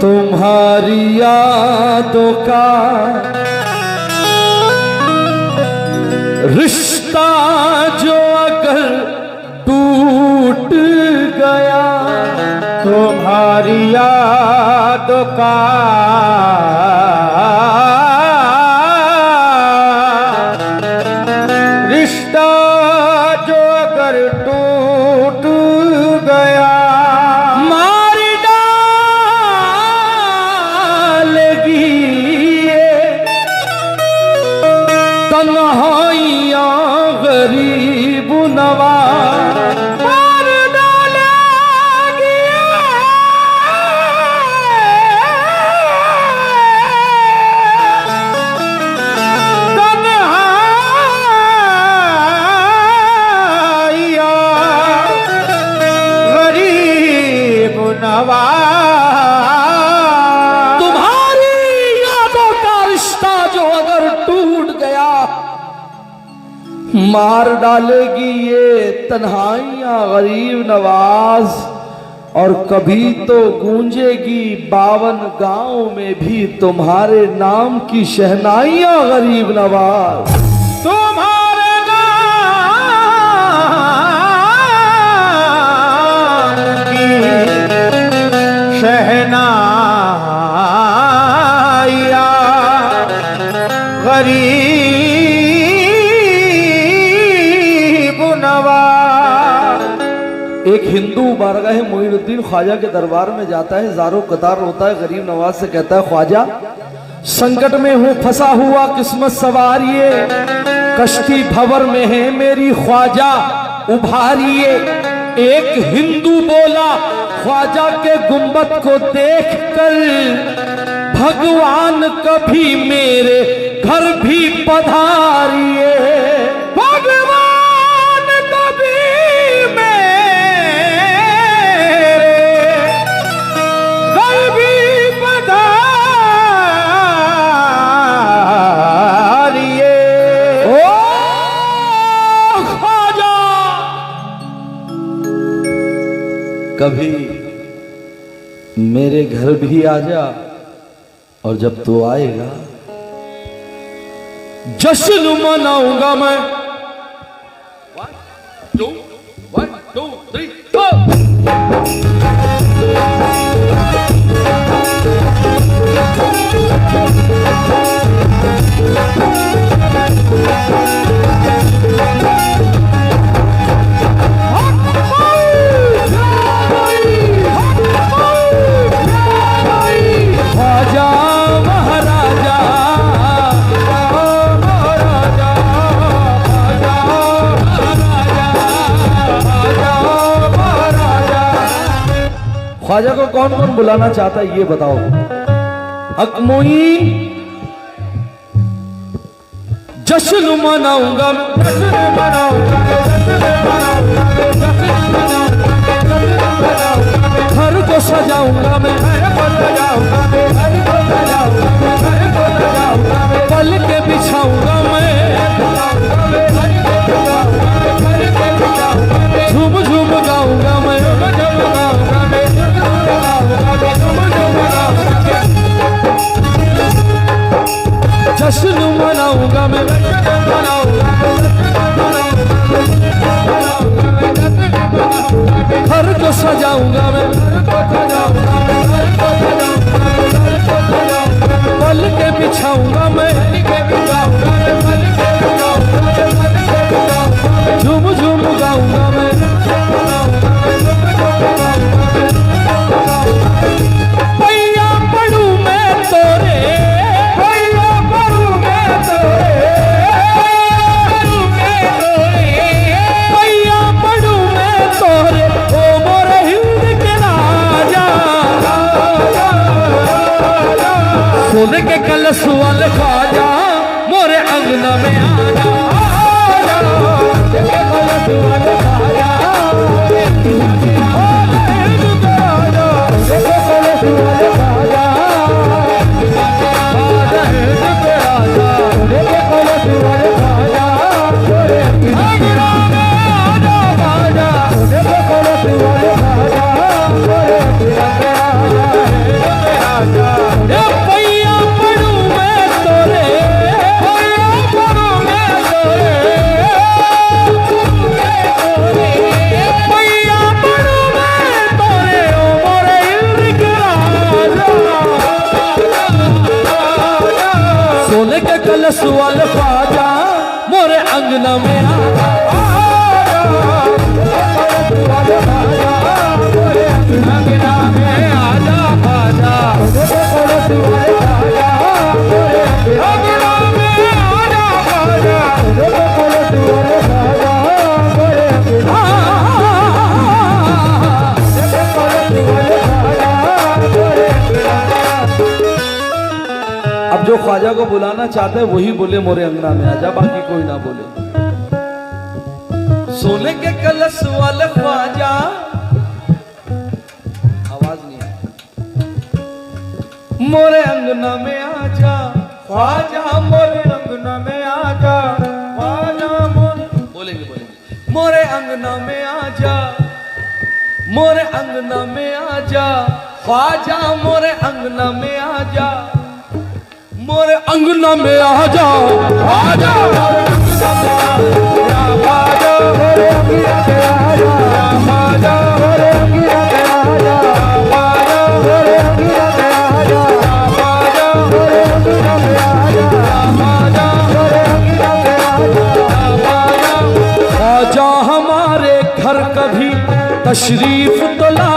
तुम्हारी यादों का रिश्ता जो अगर टूट गया, तुम्हारी यादों का रिश्ता जो अगर टूट गया, मार डालेगी ये तन्हाइयाँ गरीब नवाज, मार डालेगी तुम्हारी यादों का रिश्ता जो अगर टूट गया, मार डालेगी ये तन्हाइयां गरीब नवाज। और कभी तो गूंजेगी 52 गांव में भी तुम्हारे नाम की शहनाइयां गरीब नवाज। तुम्हारे नाम की शहनाइयां गरीब नवाज। एक हिंदू बारगाह मोइनुद्दीन ख्वाजा के दरबार में जाता है, ज़ारो कतार रोता है, गरीब नवाज से कहता है ख्वाजा संकट में हूँ फंसा हुआ किस्मत सवारिए, कश्ती भंवर में है मेरी ख्वाजा उभारिए। एक हिंदू बोला ख्वाजा के गुंबद को देखकर, भगवान कभी मेरे घर भी पधारिए, भगवान कभी मेरे घर भी पधारिए। ओ ख्वाजा कभी मेरे घर भी आ जा, और जब तू आएगा जश्न मनाऊंगा मैं। 1 2 3 4 ख्वाजा को कौन कौन बुलाना चाहता है ये बताओ। हक मोईन जश्न मनाऊंगा मैं, जश्न मनाऊंगा, घर को सजाऊंगा मैं, पल के बिछाऊंगा मैं, झूम झूम गाऊंगा मैं, जश्न मनाऊंगा मैं, घर को सजाऊंगा मैं, पल के बिछाऊंगा मैं, झूम झूम गाऊंगा मैं। पैया पढ़ू मैं तोरे, पैया पढ़ू मैं तोरे, पैया पढ़ू मैं तोरे, ओ मोरे हिंद के राजा, सोने के कलश वाले ख्वाजा मोरे अंगना में आजा, सोने के कलश वाले ख्वाजा मोरे अंगना में अब जो ख्वाजा को बुलाना चाहते हैं वही बोले मोरे अंगना में आजा, बाकी कोई ना बोले। सोने के कलश वाले ख्वाजा, आवाज नहीं है, मोरे अंगना में आजा ख्वाजा, मोरे अंगना में आजा ख्वाजा, बोलेंगे बोलेंगे, मोरे अंगना में आजा, मोरे अंगना में आजा ख्वाजा, मोरे अंगना में आजा, मोरे अंगना में आ जाओ, आ जाओ, आजा हमारे घर कभी तशरीफ तो ला,